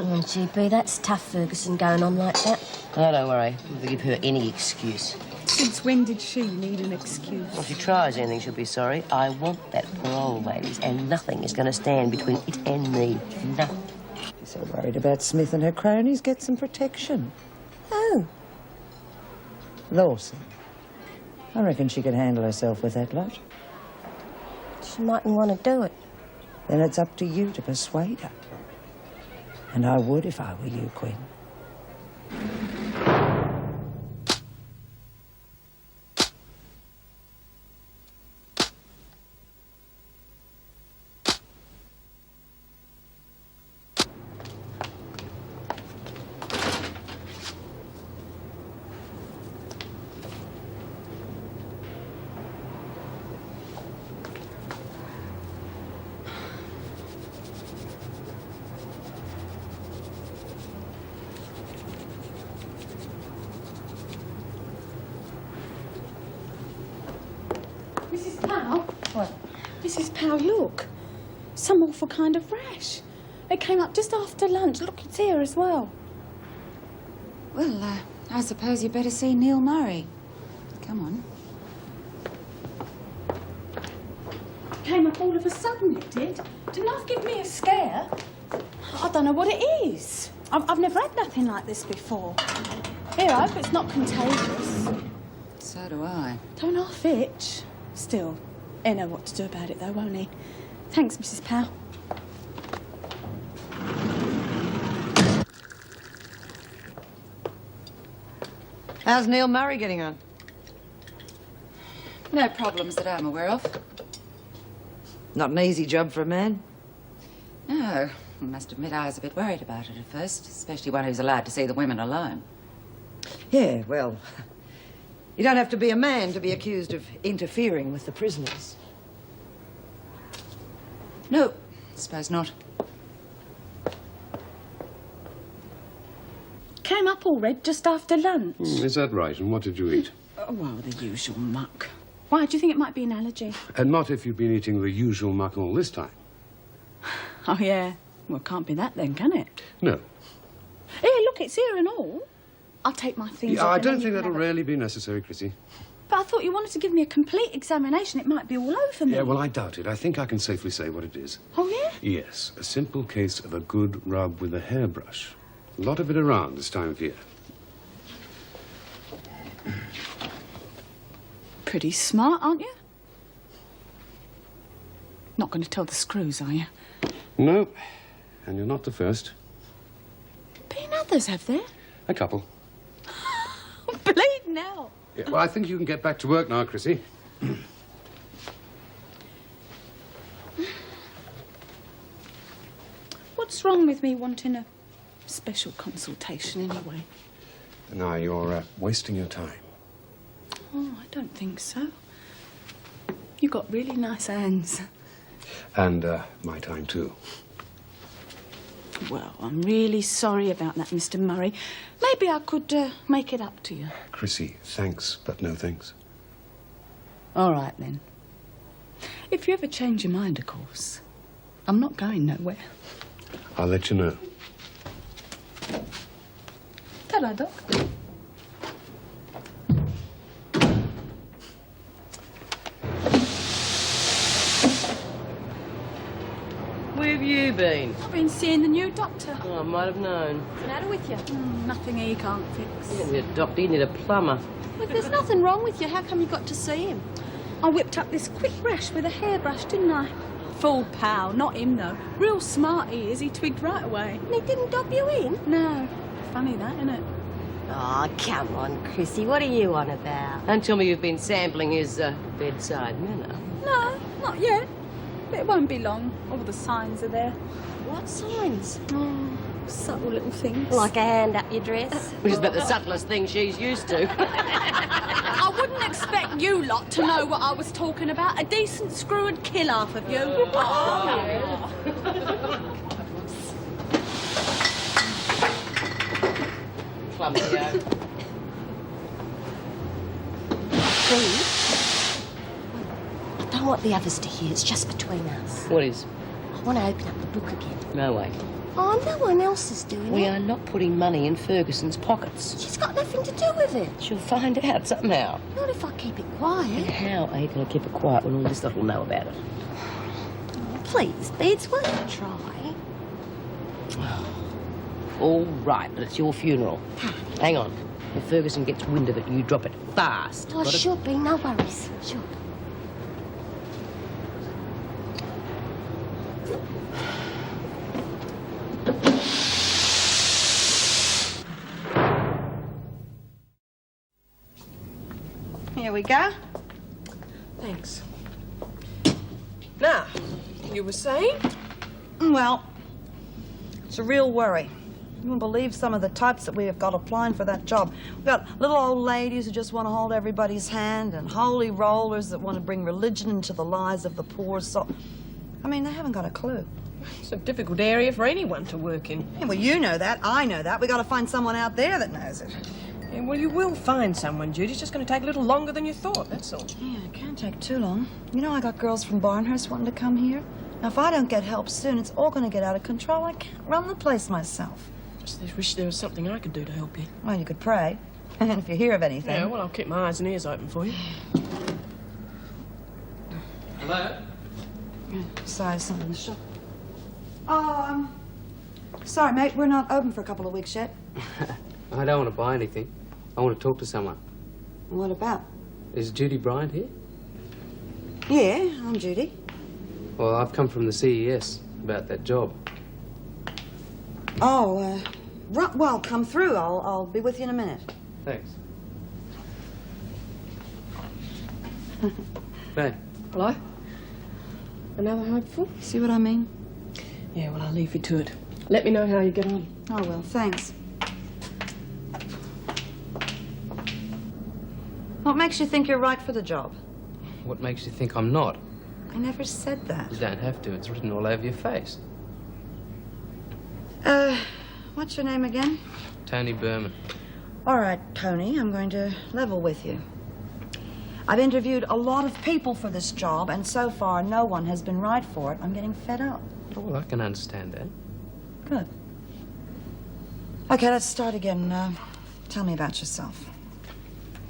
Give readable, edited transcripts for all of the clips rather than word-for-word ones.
Oh, GP, that's tough, Ferguson, going on like that. Oh, don't worry. We'll give her any excuse. Since when did she need an excuse? Well, if she tries anything, she'll be sorry. I want that parole, ladies, and nothing is going to stand between it and me. Nothing. She's so worried about Smith and her cronies. Get some protection. Oh. Lawson. I reckon she could handle herself with that lot. She mightn't want to do it. Then it's up to you to persuade her. And I would if I were you, Quinn. Mrs. Powell? What? Mrs. Powell, look. Some awful kind of rash. It came up just after lunch. Look, it's here as well. Well, I suppose you better see Neil Murray. Come on. Came up all of a sudden, it did. Didn't have give me a scare. I don't know what it is. I've never had nothing like this before. Here, I hope it's not contagious. So do I. Don't half itch. Still, he'll know what to do about it, though, won't he? Thanks, Mrs. Powell. How's Neil Murray getting on? No problems that I'm aware of. Not an easy job for a man. No. I must admit I was a bit worried about it at first, especially one who's allowed to see the women alone. Yeah, well, you don't have to be a man to be accused of interfering with the prisoners. No, suppose not. Came up all red just after lunch. Is that right? And what did you eat? Oh, well, the usual muck. Why, do you think it might be an allergy? And not if you've been eating the usual muck all this time. Oh, yeah. Well, it can't be that then, can it? No. Here, look, it's here and all. I'll take my things Yeah, off I and then don't you think can that'll have a- really be necessary, Chrissy. But I thought you wanted to give me a complete examination. It might be all over me. Yeah, well, I doubt it. I think I can safely say what it is. Oh, yeah? Yes, a simple case of a good rub with a hairbrush. A lot of it around this time of year. Pretty smart, aren't you? Not going to tell the screws, are you? No, and you're not the first. Been others, have there? A couple. Bleed now. Yeah, well, I think you can get back to work now, Chrissy. What's wrong with me wanting a special consultation anyway? Now, you're wasting your time. Oh, I don't think so. You got really nice hands. And my time, too. Well, I'm really sorry about that, Mr. Murray. Maybe I could make it up to you. Chrissy, thanks, but no thanks. All right, then. If you ever change your mind, of course. I'm not going nowhere. I'll let you know. Ta-ra, Doc. Where have you been? I've been seeing the new doctor. Oh, I might have known. What's the matter with you? Nothing he can't fix. You don't need a doctor, you need a plumber. Well, if there's nothing wrong with you, how come you got to see him? I whipped up this quick rash with a hairbrush, didn't I? Fooled pal, not him, though. Real smart he is. He twigged right away. And he didn't dob you in? No. Funny that, isn't it? Oh, come on, Chrissy. What are you on about? Don't tell me you've been sampling his bedside manner. No, not yet. But it won't be long. All the signs are there. What signs? Oh, subtle little things. Like a hand up your dress? Which is about the subtlest thing she's used to. I wouldn't expect you lot to know what I was talking about. A decent screw would kill half of you. Clumsy-o. See? I don't want the others to hear. It's just between us. What is? I want to open up the book again. No way. Oh, no one else is doing We it. are not putting money in Ferguson's pockets. She's got nothing to do with it. She'll find out somehow. Not if I keep it quiet. How are you going to keep it quiet when all this lot will know about it? Please, B, it's worth a try. All right, but it's your funeral. Hang on. If Ferguson gets wind of it, you drop it fast. Oh, Got it? sure, B, no worries. Sure. Here we go. Thanks. Now, you were saying? Well, it's a real worry. You won't believe some of the types that we have got applying for that job. We've got little old ladies who just want to hold everybody's hand, and holy rollers that want to bring religion into the lives of the poor. So, I mean, they haven't got a clue. It's a difficult area for anyone to work in. Yeah, well, you know that. I know that. We got to find someone out there that knows it. Yeah, well, you will find someone, Judy. It's just going to take a little longer than you thought, that's all. Yeah, it can't take too long. You know, I got girls from Barnhurst wanting to come here. Now, if I don't get help soon, it's all going to get out of control. I can't run the place myself. Just wish there was something I could do to help you. Well, you could pray. And if you hear of anything. Yeah, well, I'll keep my eyes and ears open for you. Hello? Sorry, someone in the shop. Oh, sorry, mate. We're not open for a couple of weeks yet. I don't want to buy anything. I want to talk to someone. What about? Is Judy Bryant here? Yeah, I'm Judy. Well, I've come from the CES about that job. Oh, right, well, come through. I'll be with you in a minute. Thanks. Hey. Hello? Another hopeful? See what I mean? Yeah, well, I'll leave you to it. Let me know how you get on. Oh, well, thanks. What makes you think you're right for the job? What makes you think I'm not? I never said that. You don't have to. It's written all over your face. What's your name again? Tony Berman. All right, Tony, I'm going to level with you. I've interviewed a lot of people for this job, and so far no one has been right for it. I'm getting fed up. Oh, well, I can understand that. Good. Okay, let's start again. Tell me about yourself.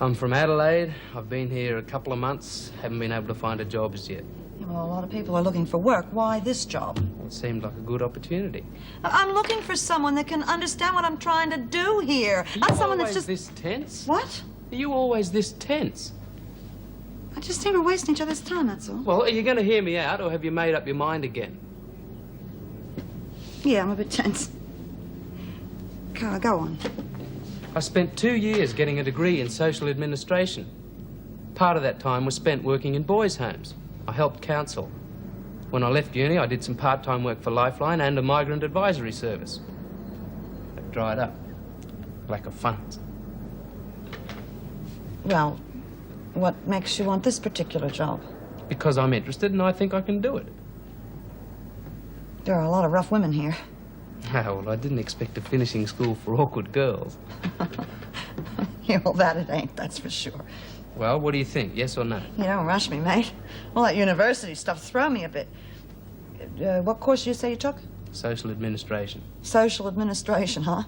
I'm from Adelaide. I've been here a couple of months. Haven't been able to find a job as yet. Yeah, well, a lot of people are looking for work. Why this job? It seemed like a good opportunity. I'm looking for someone that can understand what I'm trying to do here. Not someone that's just... this tense? What? Are you always this tense? I just think we're wasting each other's time, that's all. Well, are you going to hear me out, or have you made up your mind again? Yeah, I'm a bit tense. Go on. I spent 2 years getting a degree in social administration. Part of that time was spent working in boys' homes. I helped counsel. When I left uni, I did some part-time work for Lifeline and a migrant advisory service. That dried up. Lack of funds. Well, what makes you want this particular job? Because I'm interested and I think I can do it. There are a lot of rough women here. Oh, well, I didn't expect a finishing school for awkward girls. Yeah, well, that it ain't, that's for sure. Well, what do you think, yes or no? You don't rush me, mate. All that university stuff throw me a bit. What course did you say you took? Social administration. Social administration, huh?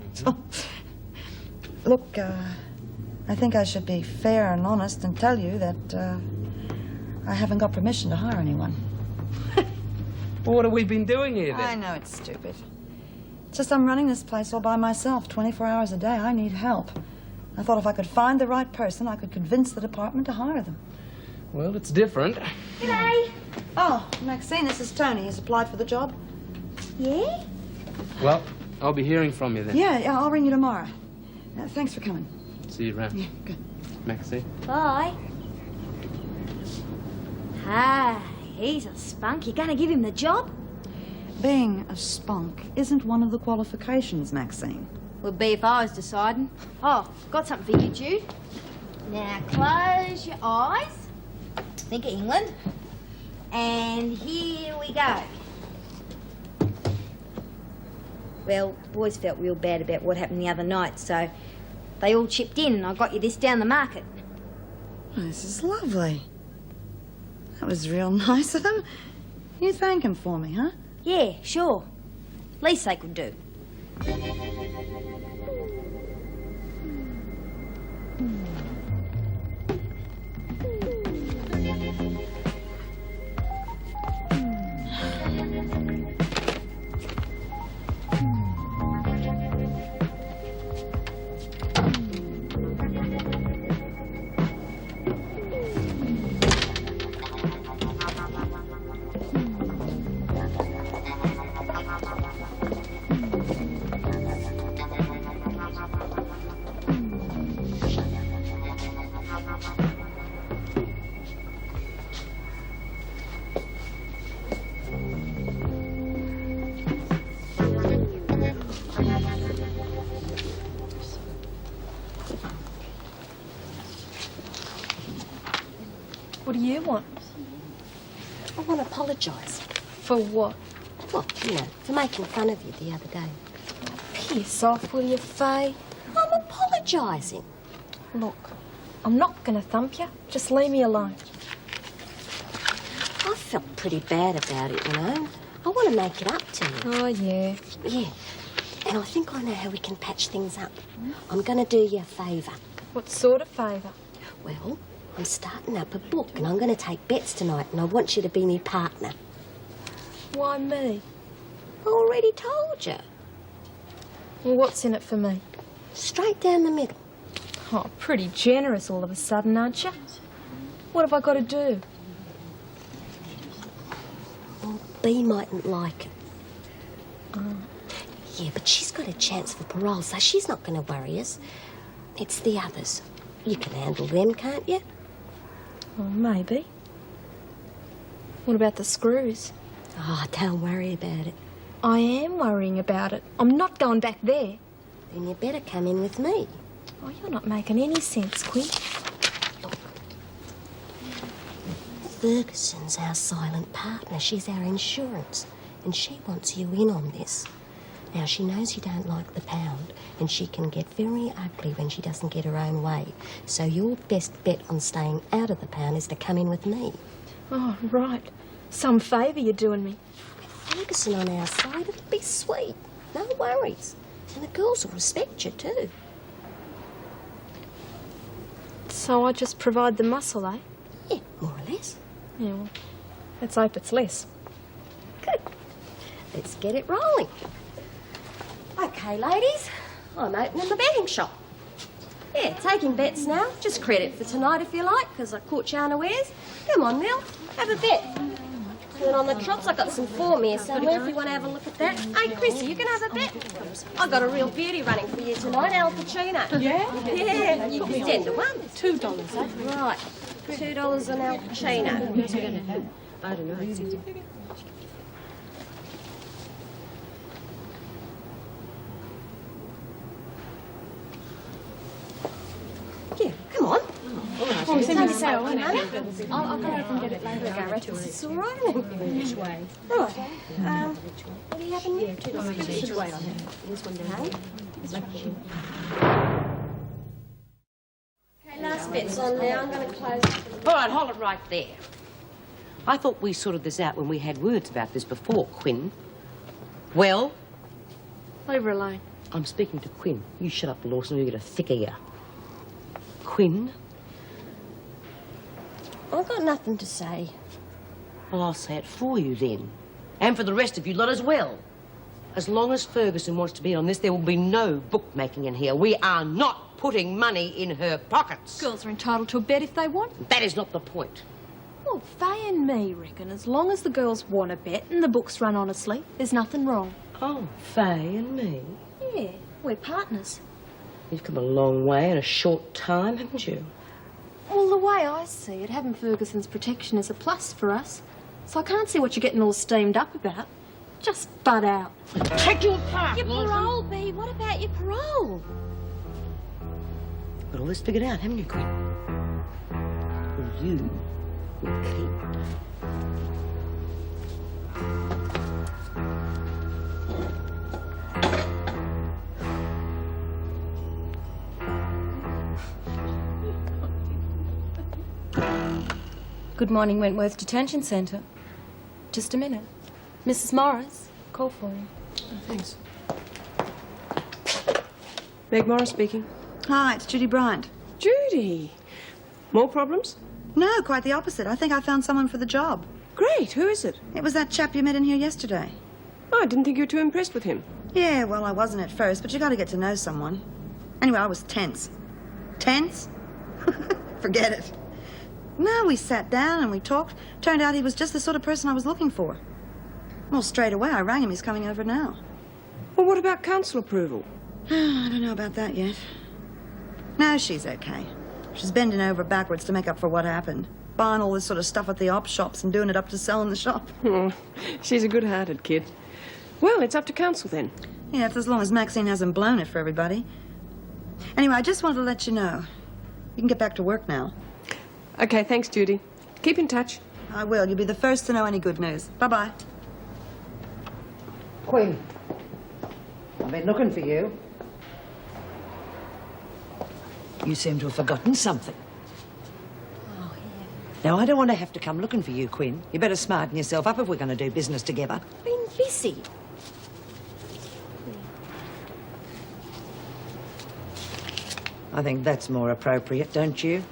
Look, I think I should be fair and honest and tell you that I haven't got permission to hire anyone. Well, what have we been doing here, then? I know it's stupid. It's just I'm running this place all by myself, 24 hours a day. I need help. I thought if I could find the right person, I could convince the department to hire them. Well, it's different. G'day. Oh, Maxine, this is Tony. He's applied for the job. Yeah? Well, I'll be hearing from you then. Yeah, I'll ring you tomorrow. Thanks for coming. See you around. Yeah, good. Maxine. Bye. Ah, he's a spunk. You gonna give him the job? Being a spunk isn't one of the qualifications, Maxine. Would be if I was deciding. Oh, got something for you, Jude. Now close your eyes. Think of England. And here we go. Well, the boys felt real bad about what happened the other night, so they all chipped in and I got you this down the market. Oh, this is lovely. That was real nice of them. You thank him for me, huh? Yeah, sure. Least they could do. What do you want? I want to apologise. For what? Well, you know, for making fun of you the other day. Piss off, will you, Faye? I'm apologising. Look, I'm not going to thump you. Just leave me alone. I felt pretty bad about it, you know. I want to make it up to you. Oh, yeah. Yeah. And I think I know how we can patch things up. I'm going to do you a favour. What sort of favour? Well, I'm starting up a book and I'm going to take bets tonight and I want you to be my partner. Why me? I already told you. Well, what's in it for me? Straight down the middle. Oh, pretty generous all of a sudden, aren't you? What have I got to do? Well, Bea mightn't like it. Yeah, but she's got a chance for parole, so she's not going to worry us. It's the others. You can handle them, can't you? Well, maybe. What about the screws? Oh, don't worry about it. I am worrying about it. I'm not going back there. Then you better come in with me. Oh, you're not making any sense, Quinn. Look, Ferguson's our silent partner. She's our insurance. And she wants you in on this. Now, she knows you don't like the pound, and she can get very ugly when she doesn't get her own way. So your best bet on staying out of the pound is to come in with me. Oh, right. Some favour you're doing me. With Ferguson on our side, it'll be sweet. No worries. And the girls will respect you, too. So I just provide the muscle, eh? Yeah, more or less. Yeah, well, let's hope it's less. Good. Let's get it rolling. Okay, ladies, I'm opening the betting shop. Yeah, taking bets now. Just credit for tonight if you like, because I caught you unawares. Come on, Nell, have a bet. And then on the trots, I got some form here somewhere if you want to have a look at that. Hey, Chrissy, you can have a bet. I got a real beauty running for you tonight, Al Pacino. Yeah? Yeah, 10 to 1. $2, eh? Right, $2 on Al Pacino. I don't know. Yeah, come on. Oh, it's in the cell, isn't Money. it? I'll go over and get it later. It's all right, isn't it? Which way? Right. What are you having here? $2. Should wait on it. This one down. Okay, last bet's on now. I'm going to close. All right, hold it right there. I thought we sorted this out when we had words about this before, Quinn. Well? Leave her alone. I'm speaking to Quinn. You shut up, Lawson, or you get a thick ear. Quinn? I've got nothing to say. Well, I'll say it for you then. And for the rest of you lot as well. As long as Ferguson wants to be on this, there will be no bookmaking in here. We are not putting money in her pockets. Girls are entitled to a bet if they want. That is not the point. Well, Faye and me reckon as long as the girls want a bet and the books run honestly, there's nothing wrong. Oh, Faye and me. Yeah, we're partners. You've come a long way in a short time, haven't you? Well, the way I see it, having Ferguson's protection is a plus for us. So I can't see what you're getting all steamed up about. Just butt out. Take your part, Your Lawson. parole, Bea. What about your parole? Got all this figured out, haven't you, Quinn? Well, you will keep. Good morning, Wentworth Detention Centre. Just a minute. Mrs. Morris, call for him. Thanks. Meg Morris speaking. Hi, it's Judy Bryant. Judy! More problems? No, quite the opposite. I think I found someone for the job. Great. Who is it? It was that chap you met in here yesterday. Oh, I didn't think you were too impressed with him. Yeah, well, I wasn't at first, but you got to get to know someone. Anyway, I was tense. Tense? Forget it. No, we sat down and we talked. Turned out he was just the sort of person I was looking for. Well, straight away, I rang him. He's coming over now. Well, what about council approval? I don't know about that yet. No, she's okay. She's bending over backwards to make up for what happened. Buying all this sort of stuff at the op shops and doing it up to sell in the shop. Oh, she's a good-hearted kid. Well, it's up to council then. Yeah, it's as long as Maxine hasn't blown it for everybody. Anyway, I just wanted to let you know. You can get back to work now. Okay, thanks, Judy. Keep in touch. I will. You'll be the first to know any good news. Bye-bye. Quinn, I've been looking for you. You seem to have forgotten something. Oh, yeah. Now, I don't want to have to come looking for you, Quinn. You better smarten yourself up if we're going to do business together. I've been busy. I think that's more appropriate, don't you?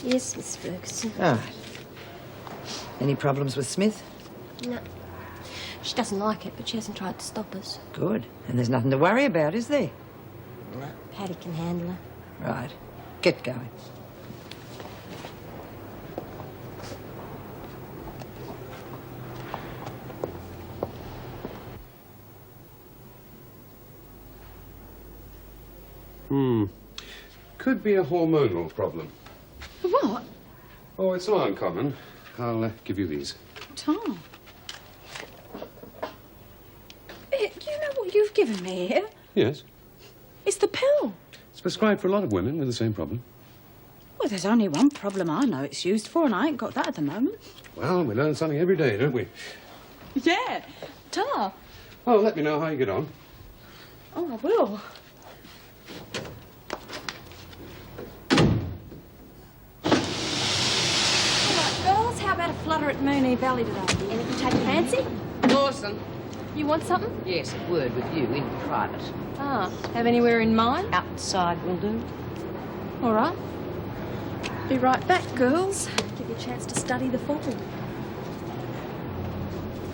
Yes, Miss Ferguson. All right. Any problems with Smith? No. She doesn't like it, but she hasn't tried to stop us. Good. And there's nothing to worry about, is there? Paddy can handle her. Right. Get going. Could be a hormonal problem. What? Oh, it's not uncommon. I'll give you these. Tom. Do you know what you've given me here? Yes. It's the pill. It's prescribed for a lot of women with the same problem. Well, there's only one problem I know it's used for, and I ain't got that at the moment. Well, we learn something every day, don't we? Yeah. Ta. Oh, let me know how you get on. Oh, I will. Girls, how about a flutter at Moonee Valley today? Anything take your fancy? Dawson. You want something? Yes, a word with you in private. Ah, have anywhere in mind? Outside will do. All right. Be right back, girls. Give you a chance to study the fall.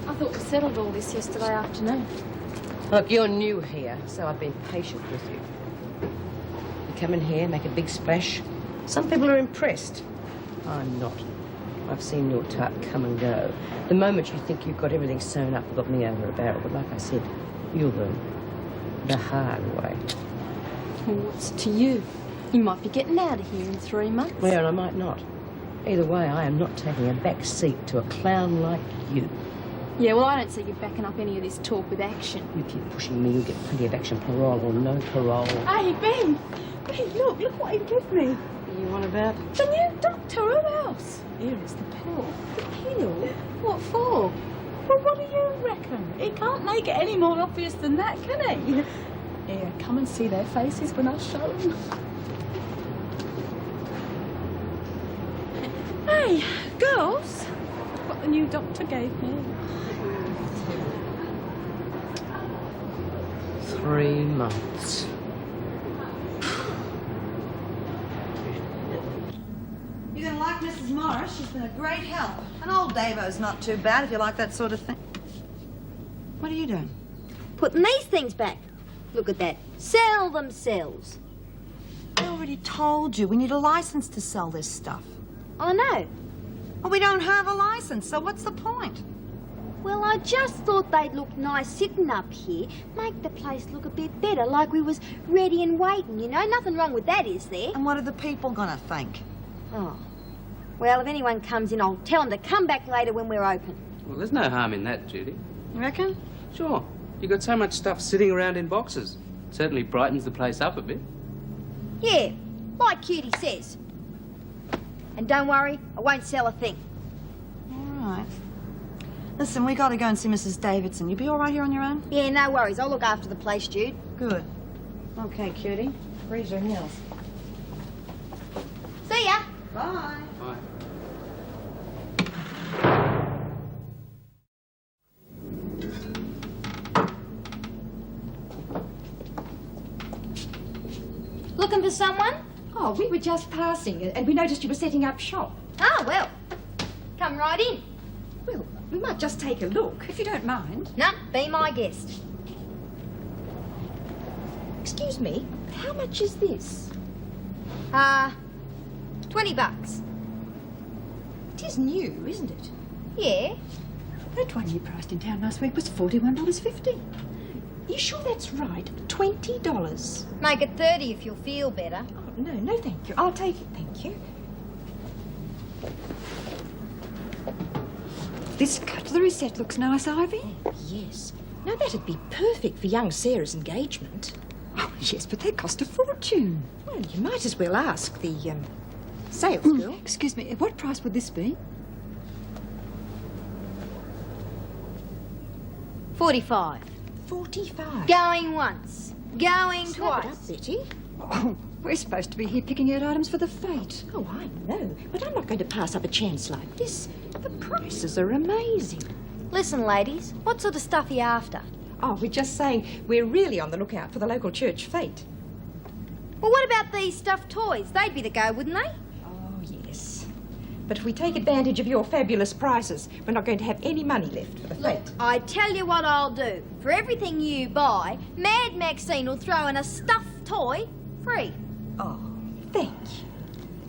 I thought we settled all this yesterday afternoon. Look, you're new here, so I've been patient with you. You come in here, make a big splash. Some people are impressed. I'm not. I've seen your type come and go. The moment you think you've got everything sewn up, you've got me over a barrel. But like I said, you'll learn the hard way. Well, what's to you? You might be getting out of here in 3 months. Well, and I might not. Either way, I am not taking a back seat to a clown like you. Yeah, well, I don't see you backing up any of this talk with action. You keep pushing me, you'll get plenty of action, parole or no parole. Hey, Ben. Ben, look what he gave me. You on about? The new doctor. Who else? Here is the pill. The pill? What for? Well, what do you reckon? He can't make it any more obvious than that, can he? Here, come and see their faces when I show them. Hey, girls. Look what the new doctor gave me. 3 months. You're going to like Mrs. Morris. She's been a great help. And old Davo's not too bad if you like that sort of thing. What are you doing? Putting these things back. Look at that. Sell themselves. I already told you we need a license to sell this stuff. I know. Well, we don't have a license, so what's the point? Well, I just thought they'd look nice sitting up here. Make the place look a bit better, like we was ready and waiting, you know? Nothing wrong with that, is there? And what are the people going to think? Oh. Well, if anyone comes in, I'll tell them to come back later when we're open. Well, there's no harm in that, Judy. You reckon? Sure. You got so much stuff sitting around in boxes. Certainly brightens the place up a bit. Yeah, like Cutie says. And don't worry, I won't sell a thing. All right. Listen, we got to go and see Mrs. Davidson. You be all right here on your own? Yeah, no worries. I'll look after the place, Jude. Good. Okay, cutie. Raise your heels. See ya. Bye. Bye. Looking for someone? Oh, we were just passing and we noticed you were setting up shop. Ah, well. Come right in. Well, we might just take a look, if you don't mind. No, be my guest. Excuse me, how much is this? $20. It is new, isn't it? Yeah. That one you priced in town last week was $41.50. You sure that's right? $20? Make it 30 if you'll feel better. Oh, no, thank you. I'll take it, thank you. This cutlery set looks nice, Ivy. Oh, yes. Now, that'd be perfect for young Sarah's engagement. Oh, yes, but they cost a fortune. Well, you might as well ask the, sales girl. Excuse me, what price would this be? 45. 45. Going once. Going Snap it twice. up, Betty. Oh, we're supposed to be here picking out items for the fete. Oh, I know, but I'm not going to pass up a chance like this. The prices are amazing. Listen, ladies, what sort of stuff are you after? Oh, we're just saying we're really on the lookout for the local church fete. Well, what about these stuffed toys? They'd be the go, wouldn't they? Oh, yes. But if we take advantage of your fabulous prices, we're not going to have any money left for the fete. I tell you what I'll do. For everything you buy, Mad Maxine will throw in a stuffed toy free. Oh, thank you.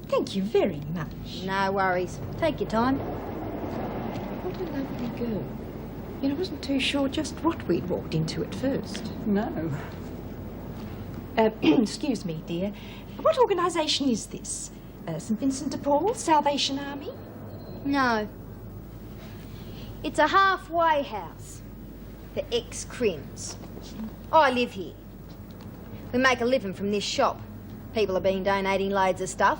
Thank you very much. No worries. Take your time. What a lovely girl. You know, I wasn't too sure just what we'd walked into at first. No. Excuse me, dear. What organisation is this? St Vincent de Paul? Salvation Army? No. It's a halfway house for ex-crims. I live here. We make a living from this shop. People have been donating loads of stuff.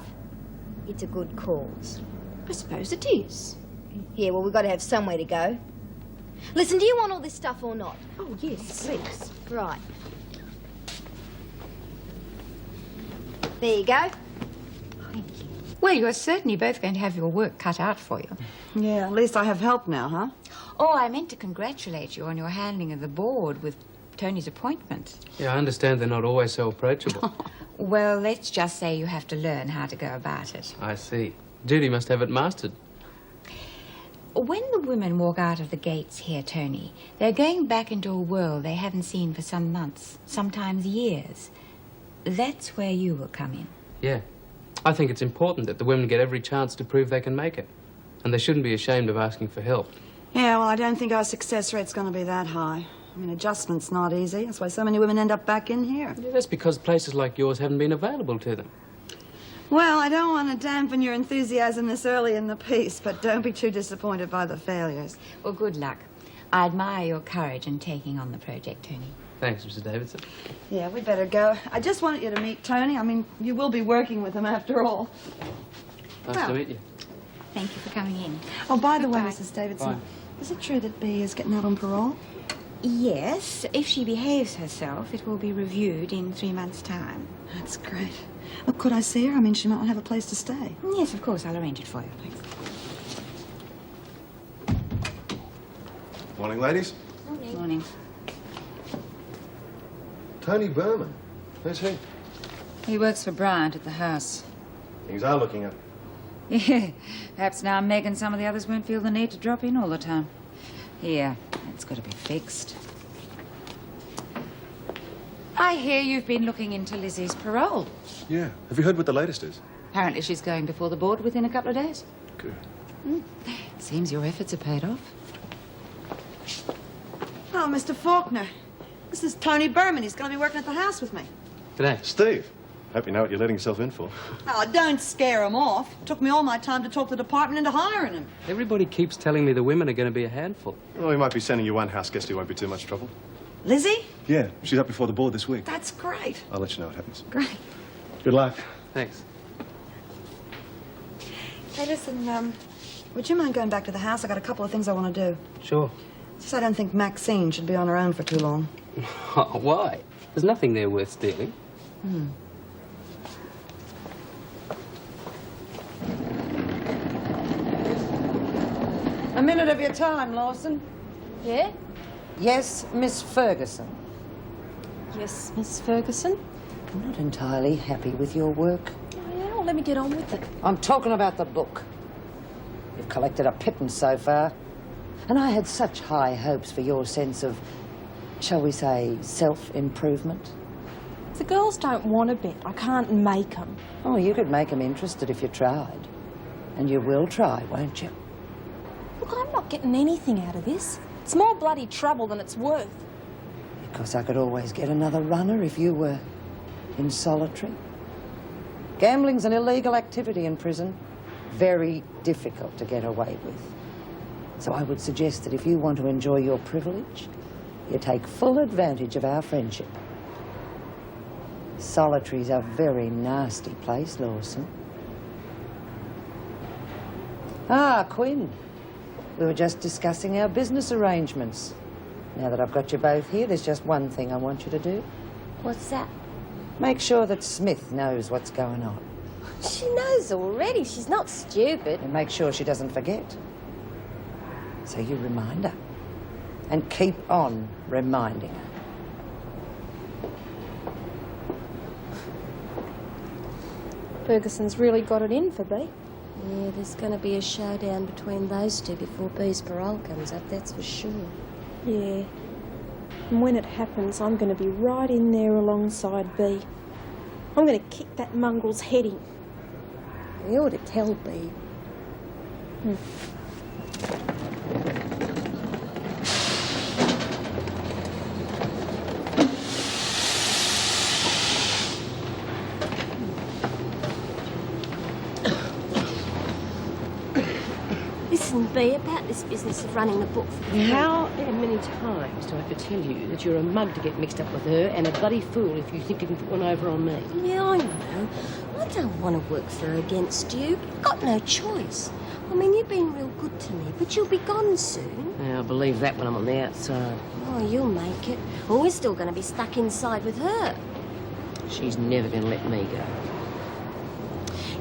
It's a good cause. I suppose it is. Yeah, well, we've got to have somewhere to go. Listen, do you want all this stuff or not? Oh, yes, please. Right. There you go. Thank you. Well, you're certainly both going to have your work cut out for you. Yeah, at least I have help now, huh? Oh, I meant to congratulate you on your handling of the board with Tony's appointment. Yeah, I understand they're not always so approachable. Well, let's just say you have to learn how to go about it. I see. Judy must have it mastered. When the women walk out of the gates here, Tony, they're going back into a world they haven't seen for some months, sometimes years. That's where you will come in. Yeah. I think it's important that the women get every chance to prove they can make it. And they shouldn't be ashamed of asking for help. Yeah, well, I don't think our success rate's going to be that high. I mean, adjustment's not easy. That's why so many women end up back in here. Yeah, that's because places like yours haven't been available to them. Well, I don't want to dampen your enthusiasm this early in the piece, but don't be too disappointed by the failures. Well, good luck. I admire your courage in taking on the project, Tony. Thanks, Mrs. Davidson. Yeah, we'd better go. I just wanted you to meet Tony. I mean, you will be working with him after all. Nice to meet you. Thank you for coming in. Oh, by the way, Goodbye. Mrs. Davidson, Bye. is it true that Bea is getting out on parole? Yes, if she behaves herself, it will be reviewed in 3 months' time. That's great. Well, could I see her? I mean, she might not have a place to stay. Yes, of course, I'll arrange it for you. Thanks. Morning, ladies. Morning. Tony Berman. Who's he? He works for Bryant at the house. Things are looking up. Yeah, perhaps now Meg and some of the others won't feel the need to drop in all the time. Yeah, it's got to be fixed. I hear you've been looking into Lizzie's parole. Yeah. Have you heard what the latest is? Apparently she's going before the board within a couple of days. Good. Seems your efforts have paid off. Oh, Mr. Faulkner. This is Tony Berman. He's going to be working at the house with me. G'day. Steve. Hope you know what you're letting yourself in for. Oh, don't scare him off. It took me all my time to talk the department into hiring him. Everybody keeps telling me the women are going to be a handful. Well, we might be sending you one house guest who won't be too much trouble. Lizzie? Yeah, she's up before the board this week. That's great. I'll let you know what happens. Great. Good luck. Thanks. Hey, listen, would you mind going back to the house? I got a couple of things I want to do. Sure. Just I don't think Maxine should be on her own for too long. Why? There's nothing there worth stealing. A minute of your time, Lawson. Yeah? Yes, Miss Ferguson. Yes, Miss Ferguson. I'm not entirely happy with your work. Yeah, well, let me get on with it. I'm talking about the book. You've collected a pittance so far. And I had such high hopes for your sense of, shall we say, self-improvement. The girls don't want a bit. I can't make them. Oh, you could make them interested if you tried. And you will try, won't you? Look, I'm not getting anything out of this. It's more bloody trouble than it's worth. Because I could always get another runner if you were in solitary. Gambling's an illegal activity in prison. Very difficult to get away with. So I would suggest that if you want to enjoy your privilege, you take full advantage of our friendship. Solitary's a very nasty place, Lawson. Ah, Quinn. We were just discussing our business arrangements. Now that I've got you both here, there's just one thing I want you to do. What's that? Make sure that Smith knows what's going on. She knows already. She's not stupid. And make sure she doesn't forget. So you remind her. And keep on reminding her. Ferguson's really got it in for Bea. Yeah, there's going to be a showdown between those two before Bee's parole comes up, that's for sure. Yeah. And when it happens, I'm going to be right in there alongside Bea. I'm going to kick that mongrel's head in. We ought to tell Bea. Listen, Bea, about this business of running the book for the How many times do I have to tell you that you're a mug to get mixed up with her and a bloody fool if you think you can put one over on me? Yeah, I know. I don't want to work for her against you. You've got no choice. I mean, you've been real good to me, but you'll be gone soon. Yeah, I'll believe that when I'm on the outside. Oh, you'll make it. Well, we're still going to be stuck inside with her. She's never going to let me go.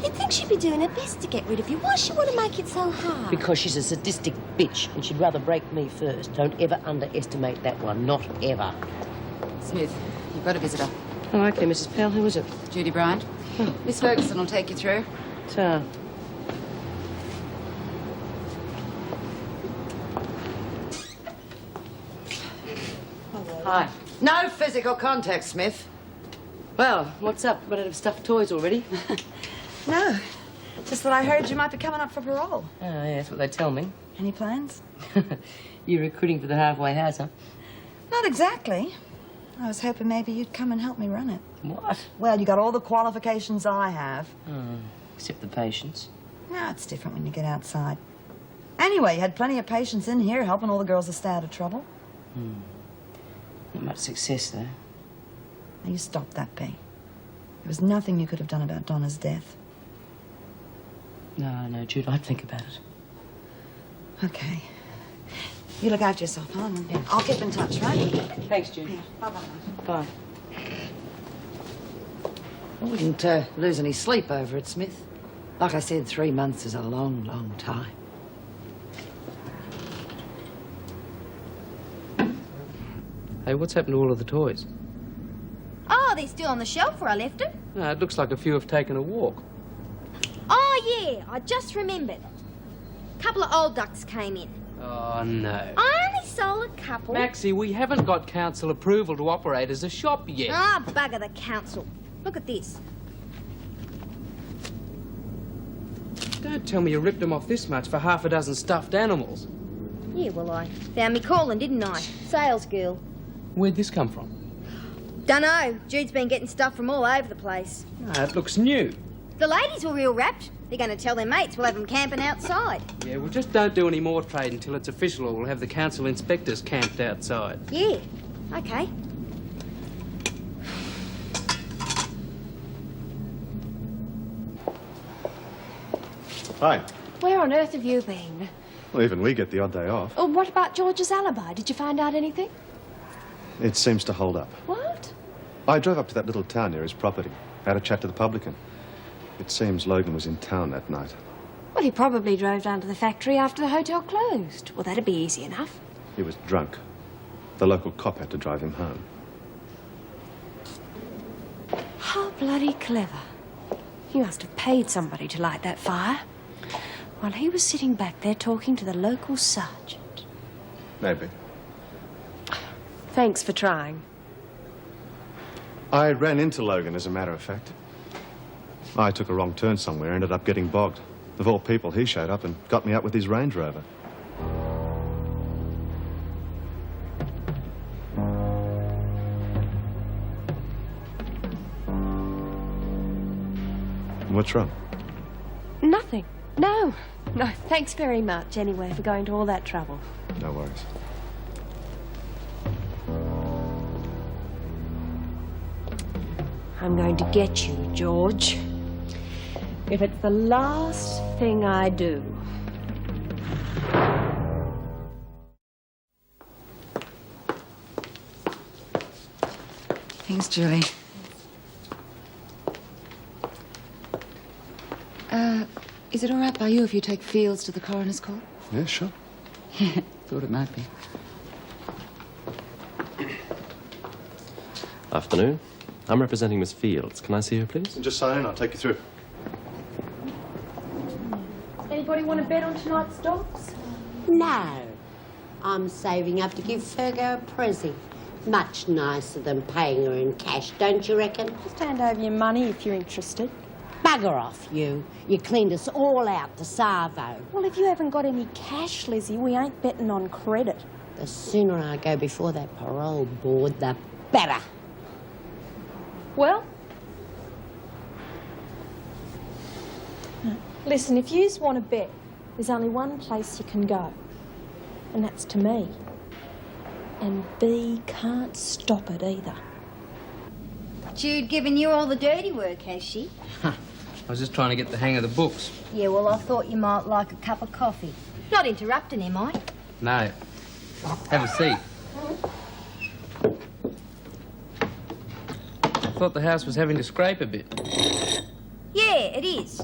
You'd think she'd be doing her best to get rid of you. Why does she want to make it so hard? Because she's a sadistic bitch and she'd rather break me first. Don't ever underestimate that one. Not ever. Smith, you've got a visitor. Oh, okay, Mrs. Pell. Who is it? Judy Bryant. Miss Ferguson will take you through. Ta. Hi. No physical contact, Smith. Well, what's up? Run out of stuffed toys already? No, just that I heard you might be coming up for parole. Oh, yeah, that's what they tell me. Any plans? You're recruiting for the halfway house, huh? Not exactly. I was hoping maybe you'd come and help me run it. What? Well, you got all the qualifications I have. Oh, except the patience. No, it's different when you get outside. Anyway, you had plenty of patience in here helping all the girls to stay out of trouble. Not much success, though. Now, you stop that, Bea. There was nothing you could have done about Donna's death. No, Jude, I'd think about it. Okay. You look after yourself, huh? Yeah. I'll keep in touch, right? Thanks, Jude. Yeah. Bye-bye. Bye. I wouldn't lose any sleep over it, Smith. Like I said, 3 months is a long, long time. Hey, what's happened to all of the toys? Oh, they're still on the shelf where I left them. No, it looks like a few have taken a walk. Oh, yeah, I just remembered. A couple of old ducks came in. Oh, no. I only sold a couple. Maxie, we haven't got council approval to operate as a shop yet. Ah, bugger the council. Look at this. Don't tell me you ripped them off this much for half a dozen stuffed animals. Yeah, well, I found me calling, didn't I? Sales girl. Where'd this come from? Dunno. Jude's been getting stuff from all over the place. Ah, it looks new. The ladies were real rapt. They're going to tell their mates we'll have them camping outside. Yeah, well, just don't do any more trade until it's official or we'll have the council inspectors camped outside. Yeah, okay. Hi. Where on earth have you been? Well, even we get the odd day off. Oh, what about George's alibi? Did you find out anything? It seems to hold up. What? I drove up to that little town near his property. Had a chat to the publican. It seems Logan was in town that night. Well, he probably drove down to the factory after the hotel closed. Well, that'd be easy enough. He was drunk. The local cop had to drive him home. How bloody clever. You must have paid somebody to light that fire while he was sitting back there talking to the local sergeant. Maybe. Thanks for trying. I ran into Logan, as a matter of fact. I took a wrong turn somewhere, ended up getting bogged. Of all people, he showed up and got me out with his Range Rover. What's wrong? Nothing. No. No, thanks very much, anyway, for going to all that trouble. No worries. I'm going to get you, George. If it's the last thing I do. Thanks, Julie. Is it all right by you if you take Fields to the coroner's court? Yeah, sure. Thought it might be. Afternoon. I'm representing Miss Fields. Can I see her, please? Just sign in, I'll take you through. Anybody want to bet on tonight's dogs? No. I'm saving up to give Fergo a present. Much nicer than paying her in cash, don't you reckon? Just hand over your money if you're interested. Bugger off, you. You cleaned us all out to Savo. Well, if you haven't got any cash, Lizzie, we ain't betting on credit. The sooner I go before that parole board, the better. Well? Listen, if yous want to bet, there's only one place you can go. And that's to me. And B can't stop it either. Jude giving you all the dirty work, has she? I was just trying to get the hang of the books. Yeah, well, I thought you might like a cup of coffee. Not interrupting, am I? No. Have a seat. I thought the house was having to scrape a bit. Yeah, it is.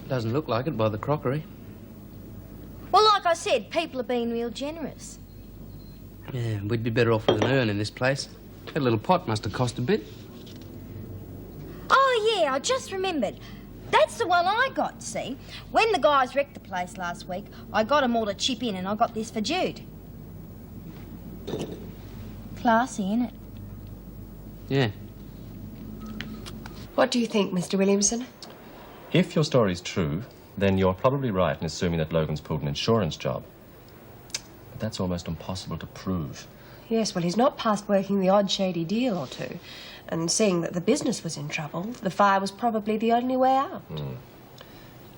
Doesn't look like it by the crockery. Well, like I said, people are being real generous. Yeah, we'd be better off with an urn in this place. That little pot must have cost a bit. Oh, yeah, I just remembered. That's the one I got, see? When the guys wrecked the place last week, I got 'em all to chip in and I got this for Jude. Classy, innit? Yeah. What do you think, Mr. Williamson? If your story's true, then you're probably right in assuming that Logan's pulled an insurance job. But that's almost impossible to prove. Yes, well, he's not past working the odd shady deal or two. And seeing that the business was in trouble, the fire was probably the only way out.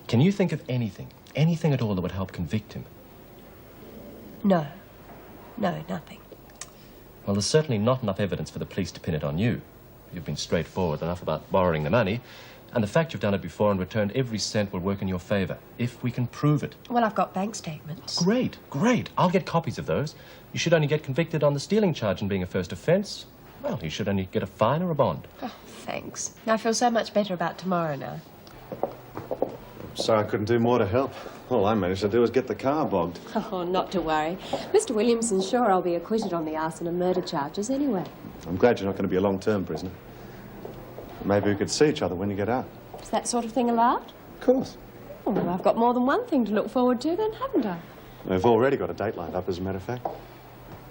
Can you think of anything at all that would help convict him? No. No, nothing. Well, there's certainly not enough evidence for the police to pin it on you. You've been straightforward enough about borrowing the money, and the fact you've done it before and returned every cent will work in your favour, if we can prove it. Well, I've got bank statements. Great, great. I'll get copies of those. You should only get convicted on the stealing charge and being a first offence. Well, you should only get a fine or a bond. Oh, thanks. I feel so much better about tomorrow now. Sorry I couldn't do more to help. All I managed to do was get the car bogged. Oh, not to worry. Mr. Williamson's sure I'll be acquitted on the arson and murder charges anyway. I'm glad you're not going to be a long-term prisoner. Maybe we could see each other when you get out. Is that sort of thing allowed? Of course. Oh, well, I've got more than one thing to look forward to then, haven't I? We've already got a date lined up, as a matter of fact.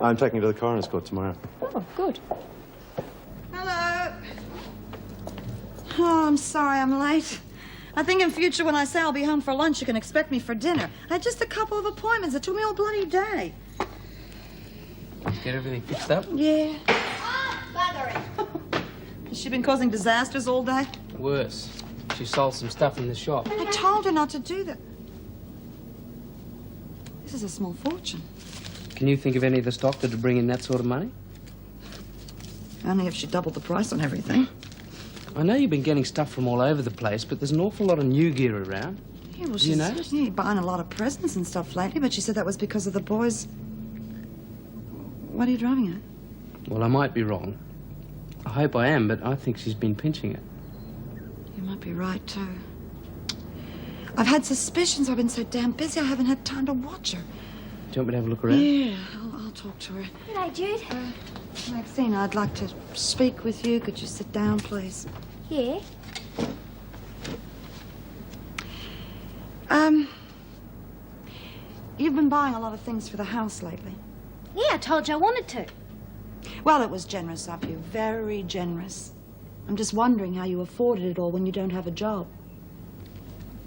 I'm taking you to the coroner's court tomorrow. Oh, good. Hello. Oh, I'm sorry I'm late. I think in future when I say I'll be home for lunch, you can expect me for dinner. I had just a couple of appointments. It took me all bloody day. Get everything fixed up? Yeah. Oh, bugger it. Has she been causing disasters all day? Worse. She sold some stuff in the shop. I told her not to do that. This is a small fortune. Can you think of any of the stock that would bring in that sort of money? Only if she doubled the price on everything. I know you've been getting stuff from all over the place, but there's an awful lot of new gear around. Yeah, well, Do you notice? Yeah, buying a lot of presents and stuff lately, but she said that was because of the boys. What are you driving at? Well, I might be wrong. I hope I am, but I think she's been pinching it. You might be right, too. I've had suspicions. I've been so damn busy I haven't had time to watch her. Do you want me to have a look around? Yeah, I'll I'll talk to her. G'day, Jude. Maxine, I'd like to speak with you. Could you sit down, please? Yeah? You've been buying a lot of things for the house lately. Yeah, I told you I wanted to. Well, it was generous of you. Very generous. I'm just wondering how you afforded it all when you don't have a job.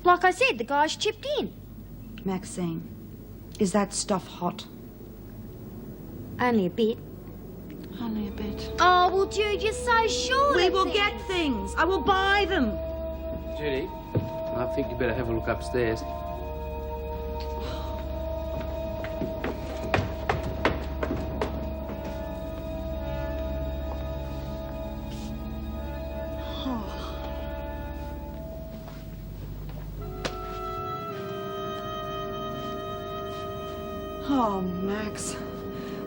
Like I said, the guys chipped in. Maxine, is that stuff hot? Only a bit. Only a bit. Oh, well, Jude, you're so sure. We of will things. get things. I will buy them. Judy, I think you better have a look upstairs. Oh, Max,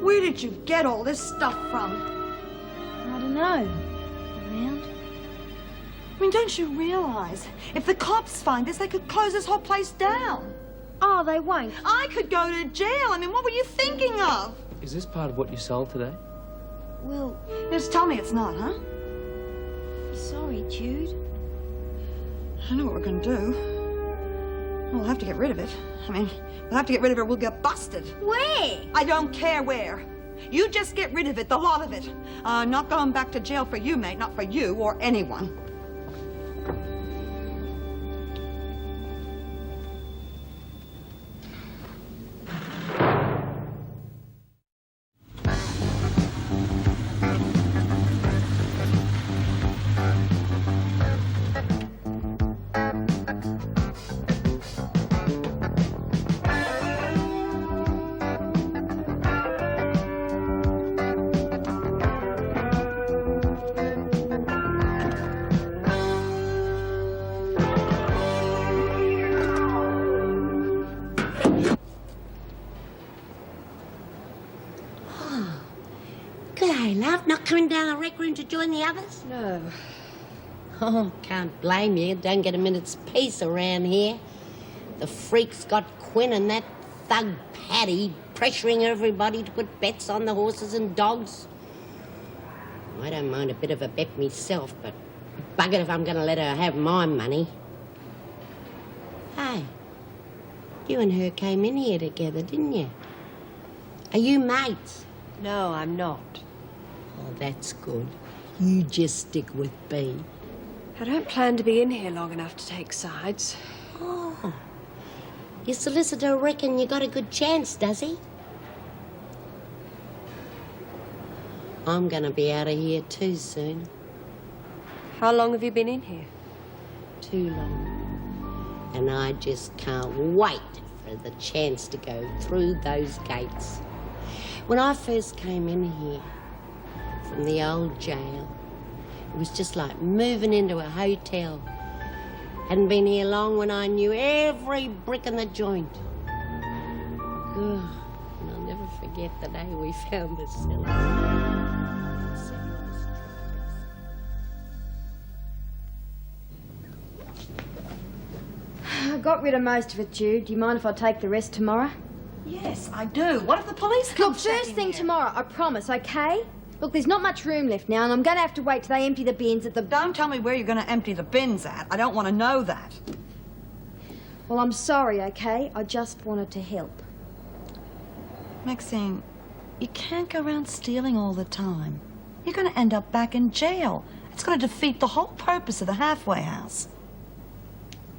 where did you get all this stuff from? I don't know. Around? I mean, don't you realize if the cops find this, they could close this whole place down? Oh, they won't. I could go to jail. I mean, what were you thinking of? Is this part of what you sold today? Well, Just tell me it's not, huh? sorry, Jude. I know what we're going to do. We'll have to get rid of it. I mean, we'll have to get rid of it or we'll get busted. Where? I don't care where. You just get rid of it, the lot of it. I'm not going back to jail for you, mate. Not for you or anyone. G'day, love. Not coming down the rec room to join the others? No. Oh, can't blame you. Don't get a minute's peace around here. The freak's got Quinn and that thug Paddy pressuring everybody to put bets on the horses and dogs. I don't mind a bit of a bet myself, but bugger if I'm going to let her have my money. Hey, you and her came in here together, didn't you? Are you mates? No, I'm not. Oh, that's good. You just stick with B. I don't plan to be in here long enough to take sides. Oh. Your solicitor reckon you got a good chance, does he? I'm gonna be out of here too soon. How long have you been in here? Too long. And I just can't wait for the chance to go through those gates. When I first came in here from the old jail, it was just like moving into a hotel. Hadn't been here long when I knew every brick in the joint. And I'll never forget the day we found the cellars. I got rid of most of it, Jude. Do you mind if I take the rest tomorrow? Yes, I do. What if the police come? Look, first thing tomorrow, I promise, okay? Look, there's not much room left now, and I'm going to have to wait till they empty the bins at the... Don't tell me where you're going to empty the bins at. I don't want to know that. Well, I'm sorry, okay? I just wanted to help. Maxine, you can't go around stealing all the time. You're going to end up back in jail. It's going to defeat the whole purpose of the halfway house.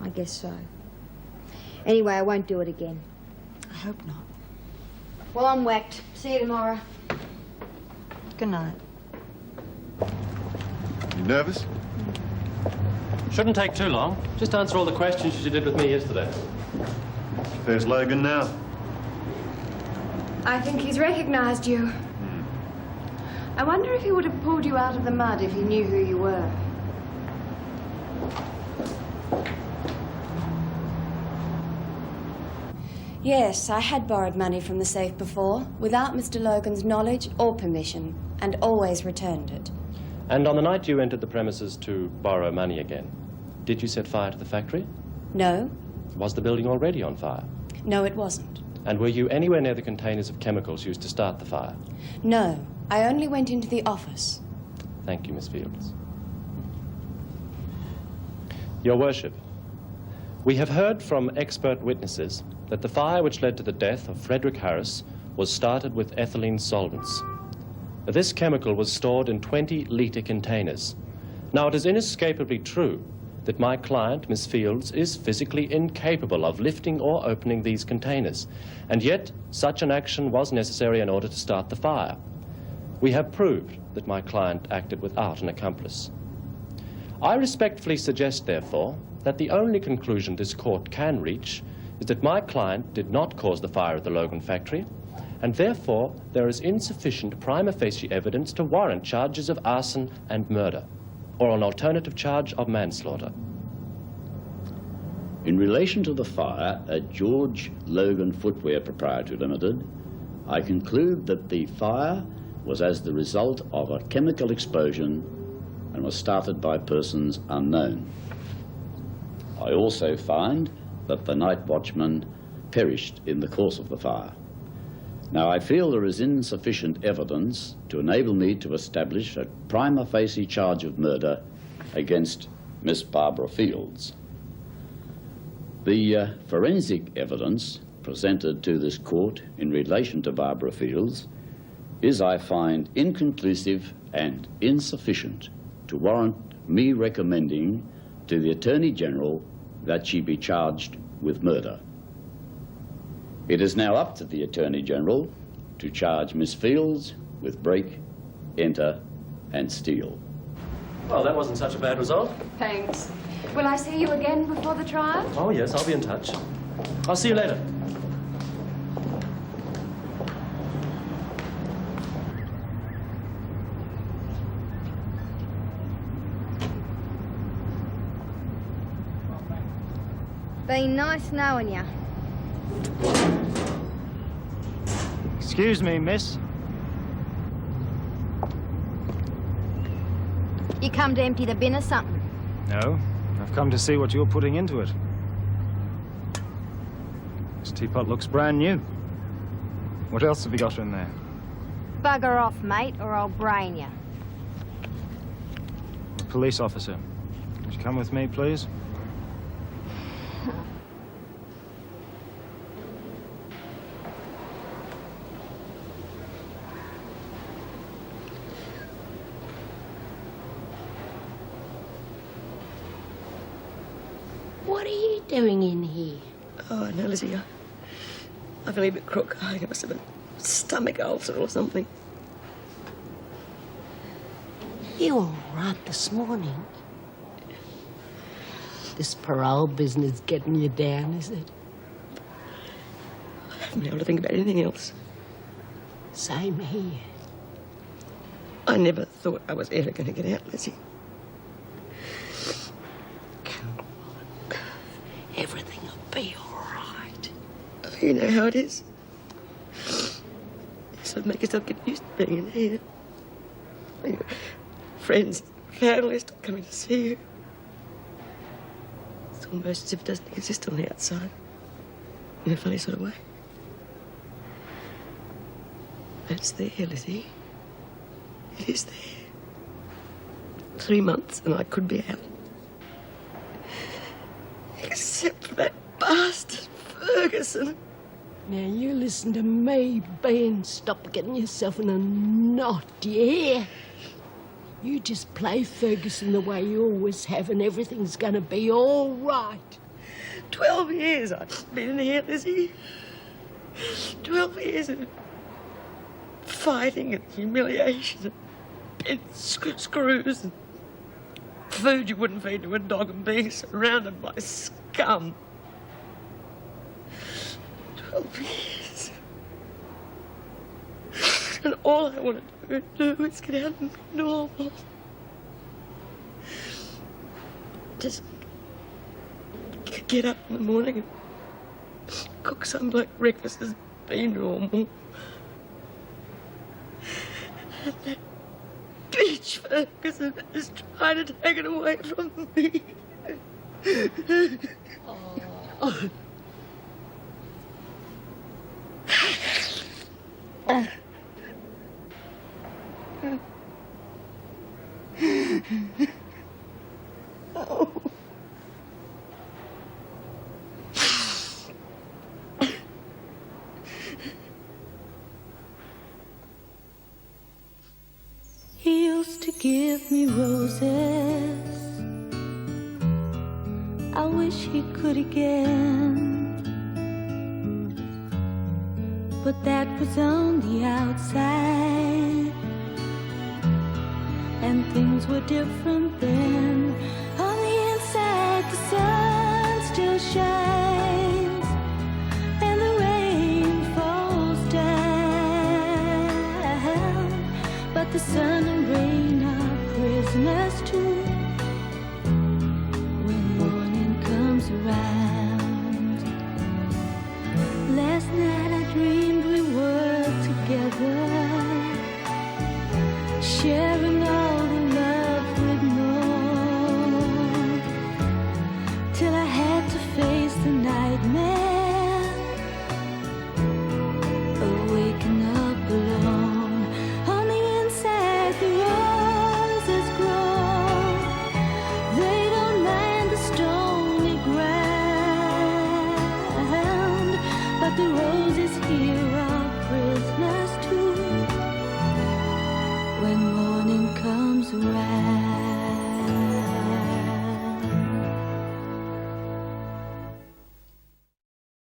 I guess so. Anyway, I won't do it again. I hope not. Well, I'm whacked. See you tomorrow. Good night. You nervous? Shouldn't take too long. Just answer all the questions you did with me yesterday. There's Logan now. I think he's recognized you. I wonder if he would have pulled you out of the mud if he knew who you were. Yes, I had borrowed money from the safe before, without Mr. Logan's knowledge or permission, and always returned it. And on the night you entered the premises to borrow money again, did you set fire to the factory? No, Was the building already on fire? no, it wasn't. And were you anywhere near the containers of chemicals used to start the fire? No, I only went into the office. Thank you, Miss Fields. Your Worship, we have heard from expert witnesses that the fire which led to the death of Frederick Harris was started with ethylene solvents. This chemical was stored in 20-litre containers. Now, it is inescapably true that my client, Miss Fields, is physically incapable of lifting or opening these containers, and yet such an action was necessary in order to start the fire. We have proved that my client acted without an accomplice. I respectfully suggest, therefore, that the only conclusion this court can reach is that my client did not cause the fire at the Logan factory, and therefore there is insufficient prima facie evidence to warrant charges of arson and murder, or an alternative charge of manslaughter. In relation to the fire at George Logan Footwear Proprietary Limited, I conclude that the fire was as the result of a chemical explosion and was started by persons unknown. I also find that the night watchman perished in the course of the fire. Now, I feel there is insufficient evidence to enable me to establish a prima facie charge of murder against Miss Barbara Fields. The forensic evidence presented to this court in relation to Barbara Fields is, I find, inconclusive and insufficient to warrant me recommending to the Attorney General that she be charged with murder. It is now up to the Attorney General to charge Miss Fields with break, enter, and steal. Well, that wasn't such a bad result. Thanks. Will I see you again before the trial? Oh, yes, I'll be in touch. I'll see you later. Been nice knowing you. Excuse me, miss. You come to empty the bin or something? No, I've come to see what you're putting into it. This teapot looks brand new. What else have you got in there? Bugger off, mate, or I'll brain you. A police officer. Would you come with me, please? What are you doing in here? Oh, no, Lizzie, I feel a bit crook. I think I must have a stomach ulcer or something. You all right this morning? This parole business getting you down, is it? I haven't been able to think about anything else. Same here. I never thought I was ever going to get out, Lizzie. Everything will be all right. You know how it is. You sort of make yourself get used to being in here. Your friends, family stop coming to see you. It's almost as if it doesn't exist on the outside. In a funny sort of way. But it's there, Lizzie. It is there. 3 months and I could be out. Except for that bastard Ferguson. Now, you listen to me, Ben. Stop getting yourself in a knot, do you hear? You just play Ferguson the way you always have and everything's gonna be all right. 12 years I've been in here, Lizzie. 12 years of fighting and humiliation and screws and food you wouldn't feed to a dog and being surrounded by scum. 12 years. And all I want to do is get out and be normal. Just get up in the morning and cook some like breakfast as be normal. And that bitch Ferguson is trying to take it away from me. He used to give me roses. I wish he could again. But that was on the outside, and things were different then. On the inside, the sun still shines, and the rain falls down. But the sun and rain